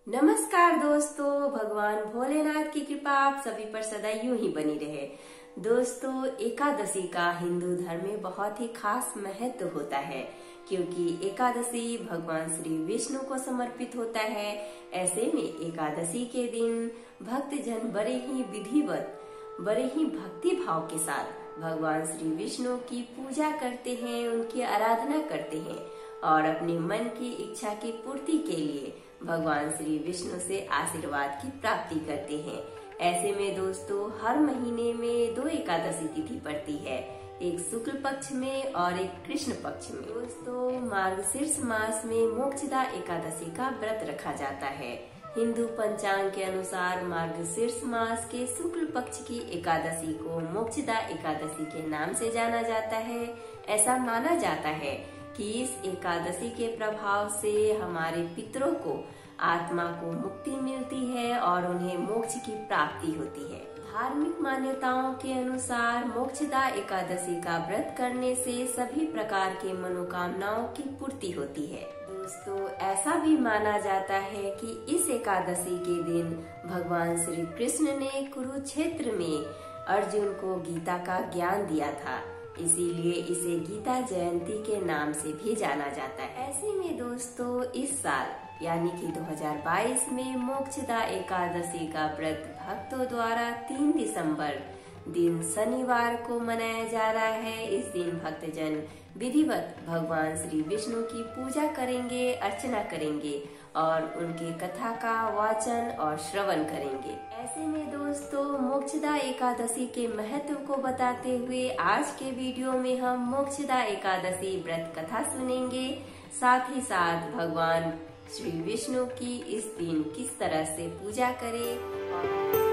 नमस्कार दोस्तों, भगवान भोलेनाथ की कृपा आप सभी पर सदा यूं ही बनी रहे। दोस्तों, एकादशी का हिंदू धर्म में बहुत ही खास महत्व होता है, क्योंकि एकादशी भगवान श्री विष्णु को समर्पित होता है। ऐसे में एकादशी के दिन भक्तजन बड़े ही विधिवत, बड़े ही भक्ति भाव के साथ भगवान श्री विष्णु की पूजा करते हैं, उनकी आराधना करते हैं और अपने मन की इच्छा की पूर्ति के लिए भगवान श्री विष्णु से आशीर्वाद की प्राप्ति करते हैं। ऐसे में दोस्तों, हर महीने में 2 एकादशी तिथि पड़ती है, एक शुक्ल पक्ष में और एक कृष्ण पक्ष में। दोस्तों, मार्गशीर्ष मास में मोक्षदा एकादशी का व्रत रखा जाता है। हिंदू पंचांग के अनुसार मार्गशीर्ष मास के शुक्ल पक्ष की एकादशी को मोक्षदा एकादशी के नाम से जाना जाता है। ऐसा माना जाता है कि इस एकादशी के प्रभाव से हमारे पितरों को आत्मा को मुक्ति मिलती है और उन्हें मोक्ष की प्राप्ति होती है। धार्मिक मान्यताओं के अनुसार मोक्षदा एकादशी का व्रत करने से सभी प्रकार के मनोकामनाओं की पूर्ति होती है। दोस्तों, ऐसा भी माना जाता है कि इस एकादशी के दिन भगवान श्री कृष्ण ने कुरुक्षेत्र में अर्जुन को गीता का ज्ञान दिया था, इसीलिए इसे गीता जयंती के नाम से भी जाना जाता है। ऐसे में दोस्तों, इस साल यानी कि 2022 में मोक्षदा एकादशी का व्रत भक्तों द्वारा 3 दिसंबर दिन शनिवार को मनाया जा रहा है। इस दिन भक्तजन विधिवत भगवान श्री विष्णु की पूजा करेंगे, अर्चना करेंगे और उनके कथा का वाचन और श्रवण करेंगे। ऐसे में दोस्तों, मोक्षदा एकादशी के महत्व को बताते हुए आज के वीडियो में हम मोक्षदा एकादशी व्रत कथा सुनेंगे। साथ ही साथ भगवान श्री विष्णु की इस दिन किस तरह से पूजा करें।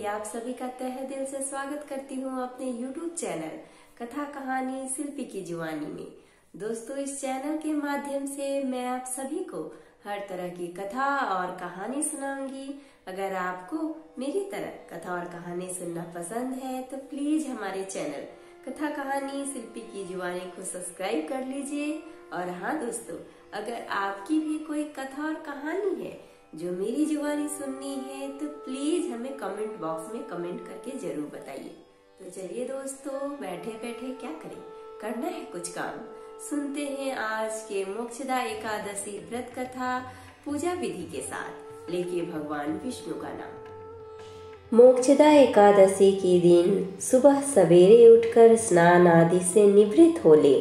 आप सभी का तहे दिल से स्वागत करती हूँ अपने YouTube चैनल कथा कहानी शिल्पी की जुबानी में। दोस्तों, इस चैनल के माध्यम से मैं आप सभी को हर तरह की कथा और कहानी सुनाऊंगी। अगर आपको मेरी तरह कथा और कहानी सुनना पसंद है तो प्लीज हमारे चैनल कथा कहानी शिल्पी की जुबानी को सब्सक्राइब कर लीजिए। और हाँ दोस्तों, अगर आपकी भी कोई कथा और कहानी है जो मेरी जुबानी सुननी है तो प्लीज हमें कमेंट बॉक्स में कमेंट करके जरूर बताइए। तो चलिए दोस्तों, बैठे बैठे क्या करें, करना है कुछ काम। सुनते हैं आज के मोक्षदा एकादशी व्रत कथा पूजा विधि के साथ, लेके भगवान विष्णु का नाम। मोक्षदा एकादशी के दिन सुबह सवेरे उठकर स्नान आदि से निवृत्त हो ले।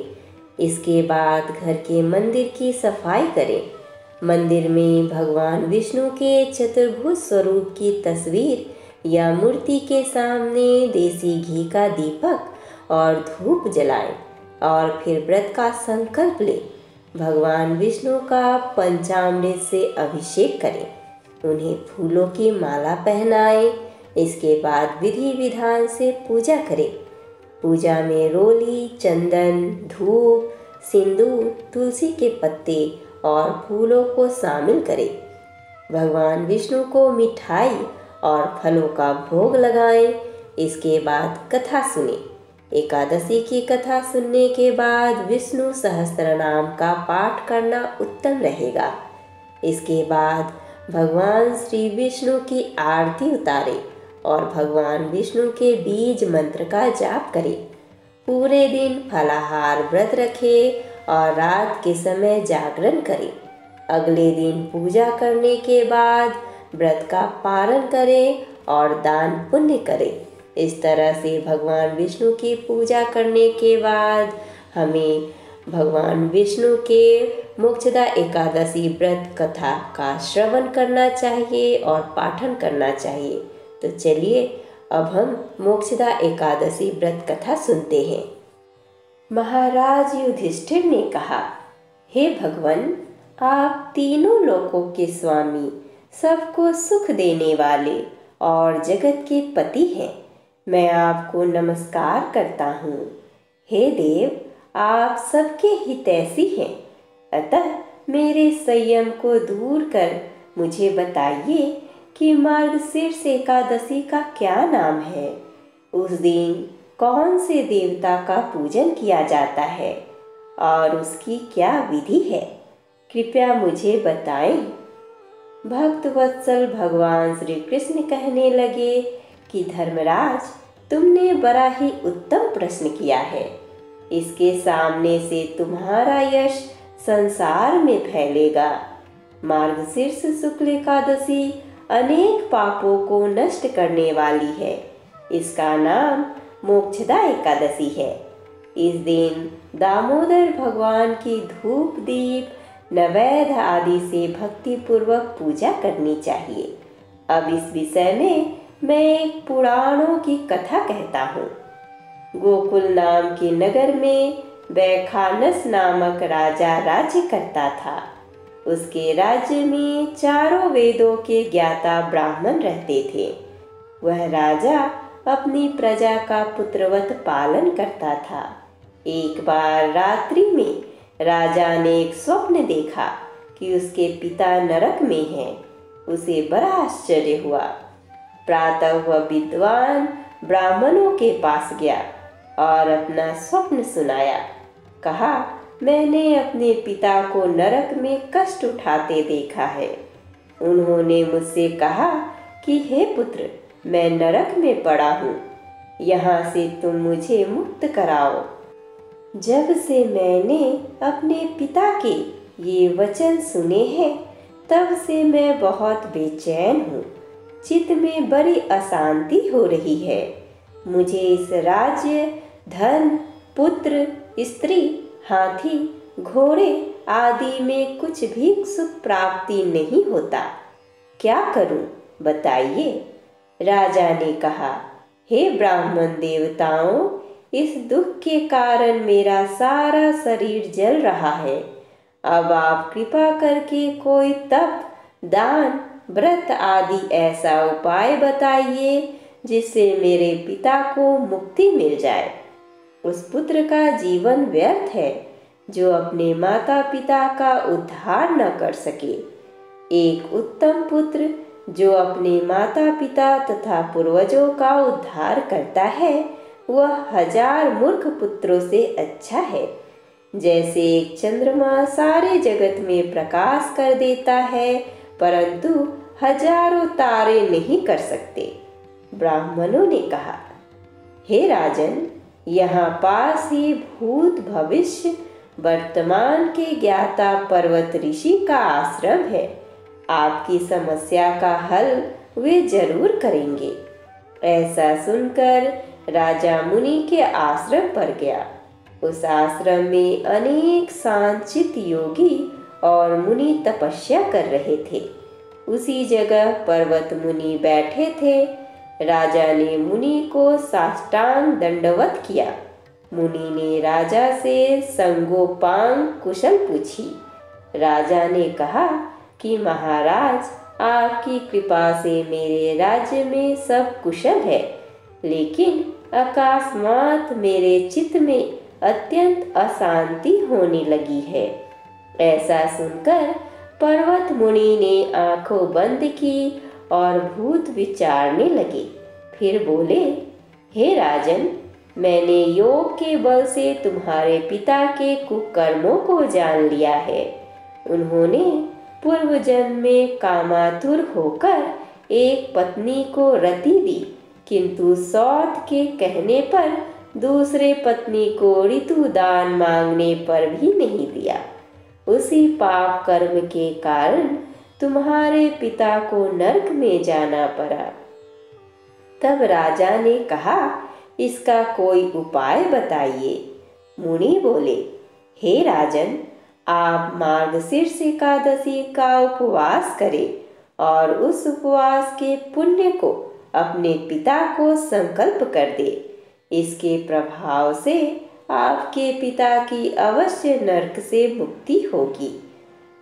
इसके बाद घर के मंदिर की सफाई करें। मंदिर में भगवान विष्णु के चतुर्भुज स्वरूप की तस्वीर या मूर्ति के सामने देसी घी का दीपक और धूप जलाएं और फिर व्रत का संकल्प ले। भगवान विष्णु का पंचामृत से अभिषेक करें, उन्हें फूलों की माला पहनाएं। इसके बाद विधि विधान से पूजा करें। पूजा में रोली, चंदन, धूप, सिंदूर, तुलसी के पत्ते और फूलों को शामिल करें। भगवान विष्णु को मिठाई और फलों का भोग लगाएं। इसके बाद कथा सुने। एकादशी की कथा सुनने के बाद विष्णु सहस्त्रनाम का पाठ करना उत्तम रहेगा। इसके बाद भगवान श्री विष्णु की आरती उतारें और भगवान विष्णु के बीज मंत्र का जाप करें। पूरे दिन फलाहार व्रत रखें और रात के समय जागरण करें। अगले दिन पूजा करने के बाद व्रत का पारण करें और दान पुण्य करें। इस तरह से भगवान विष्णु की पूजा करने के बाद हमें भगवान विष्णु के मोक्षदा एकादशी व्रत कथा का श्रवण करना चाहिए और पाठन करना चाहिए। तो चलिए अब हम मोक्षदा एकादशी व्रत कथा सुनते हैं। महाराज युधिष्ठिर ने कहा, हे भगवान, आप तीनों लोकों के स्वामी, सबको सुख देने वाले और जगत के पति हैं। मैं आपको नमस्कार करता हूँ। हे देव, आप सबके हितैषी हैं, अतः मेरे संयम को दूर कर मुझे बताइए कि मार्गशीर्ष एकादशी का क्या नाम है। उस दिन कौन से देवता का पूजन किया जाता है और उसकी क्या विधि है, कृपया मुझे बताएं। भक्त वत्सल भगवान श्री कृष्ण कहने लगे कि धर्मराज, तुमने बड़ा ही उत्तम प्रश्न किया है। इसके सामने से तुम्हारा यश संसार में फैलेगा। मार्गशीर्ष शुक्ल एकादशी अनेक पापों को नष्ट करने वाली है। इसका नाम मोक्षदा एकादशी है। इस दिन दामोदर भगवान की धूप दीप नैवेद्य आदि से भक्ति पूर्वक पूजा करनी चाहिए। अब इस विषय में मैं एक पुराणों की कथा कहता हूँ। गोकुल नाम के नगर में वैखानस नामक राजा राज्य करता था। उसके राज्य में चारों वेदों के ज्ञाता ब्राह्मण रहते थे। वह राजा अपनी प्रजा का पुत्रवत पालन करता था। एक बार रात्रि में राजा ने एक स्वप्न देखा कि उसके पिता नरक में हैं। उसे बड़ा आश्चर्य हुआ। प्रातः वह विद्वान ब्राह्मणों के पास गया और अपना स्वप्न सुनाया। कहा, मैंने अपने पिता को नरक में कष्ट उठाते देखा है। उन्होंने मुझसे कहा कि हे पुत्र, मैं नरक में पड़ा हूँ, यहाँ से तुम मुझे मुक्त कराओ। जब से मैंने अपने पिता के ये वचन सुने हैं, तब से मैं बहुत बेचैन हूँ। चित्त में बड़ी अशांति हो रही है। मुझे इस राज्य, धन, पुत्र, स्त्री, हाथी, घोड़े आदि में कुछ भी सुख प्राप्ति नहीं होता। क्या करूं, बताइए। राजा ने कहा, हे ब्राह्मण देवताओं, इस दुख के कारण मेरा सारा शरीर जल रहा है। अब आप कृपा करके कोई तप, दान, व्रत आदि ऐसा उपाय बताइए जिससे मेरे पिता को मुक्ति मिल जाए। उस पुत्र का जीवन व्यर्थ है जो अपने माता पिता का उद्धार न कर सके। एक उत्तम पुत्र जो अपने माता पिता तथा पूर्वजों का उद्धार करता है, वह 1000 मूर्ख पुत्रों से अच्छा है। जैसे एक चंद्रमा सारे जगत में प्रकाश कर देता है, परंतु हजारों तारे नहीं कर सकते। ब्राह्मणों ने कहा, हे राजन, यहाँ पास ही भूत, भविष्य, वर्तमान के ज्ञाता पर्वत ऋषि का आश्रम है। आपकी समस्या का हल वे जरूर करेंगे। ऐसा सुनकर राजा मुनि के आश्रम पर गया। उस आश्रम में अनेक शांतचित्त योगी और मुनि तपस्या कर रहे थे। उसी जगह पर्वत मुनि बैठे थे। राजा ने मुनि को साष्टांग दंडवत किया। मुनि ने राजा से संगोपांग कुशल पूछी। राजा ने कहा कि महाराज, आपकी कृपा से मेरे राज्य में सब कुशल है, लेकिन अकस्मात मेरे चित्त में अत्यंत अशांति होने लगी है। ऐसा सुनकर पर्वत मुनि ने आंखों बंद की और भूत विचारने लगे। फिर बोले, हे राजन, मैंने योग के बल से तुम्हारे पिता के कुकर्मों को जान लिया है। उन्होंने पूर्व जन्म में कामातुर होकर एक पत्नी को रति दी, किंतु सौत के कहने पर दूसरे पत्नी को ऋतुदान मांगने पर भी नहीं दिया। उसी पाप कर्म के कारण तुम्हारे पिता को नरक में जाना पड़ा। तब राजा ने कहा, इसका कोई उपाय बताइए। मुनि बोले, हे राजन, आप मार्गशीर्ष एकादशी का उपवास करें और उस उपवास के पुण्य को अपने पिता को संकल्प कर दे। इसके प्रभाव से आपके पिता की अवश्य नरक से मुक्ति होगी।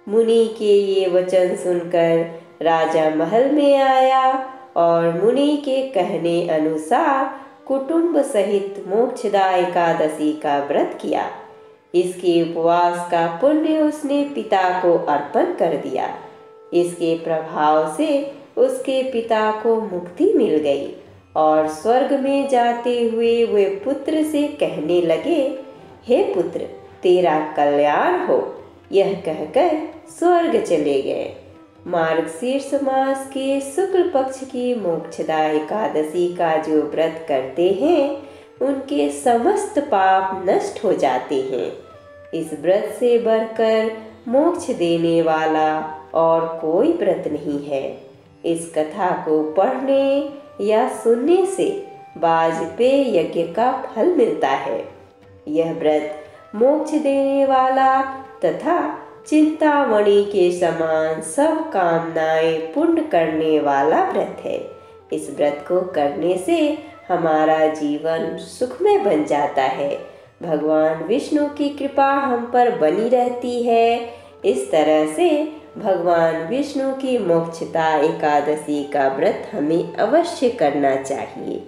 मुनि के ये वचन सुनकर राजा महल में आया और मुनि के कहने अनुसार कुटुंब सहित मोक्षदा एकादशी का व्रत किया। इसके उपवास का पुण्य उसने पिता को अर्पण कर दिया। इसके प्रभाव से उसके पिता को मुक्ति मिल गई और स्वर्ग में जाते हुए वे पुत्र से कहने लगे, हे पुत्र, तेरा कल्याण हो। यह कहकर स्वर्ग चले गए। मार्गशीर्ष मास के शुक्ल पक्ष की मोक्षदा एकादशी का जो व्रत करते हैं उनके समस्त पाप नष्ट हो जाते हैं। इस व्रत से बढ़कर मोक्ष देने वाला और कोई व्रत नहीं है। इस कथा को पढ़ने या सुनने से वाजपेय यज्ञ का फल मिलता है। यह व्रत मोक्ष देने वाला तथा चिंतामणि के समान सब कामनाएं पूर्ण करने वाला व्रत है। इस व्रत को करने से हमारा जीवन सुखमय बन जाता है। भगवान विष्णु की कृपा हम पर बनी रहती है। इस तरह से भगवान विष्णु की मोक्षदा एकादशी का व्रत हमें अवश्य करना चाहिए।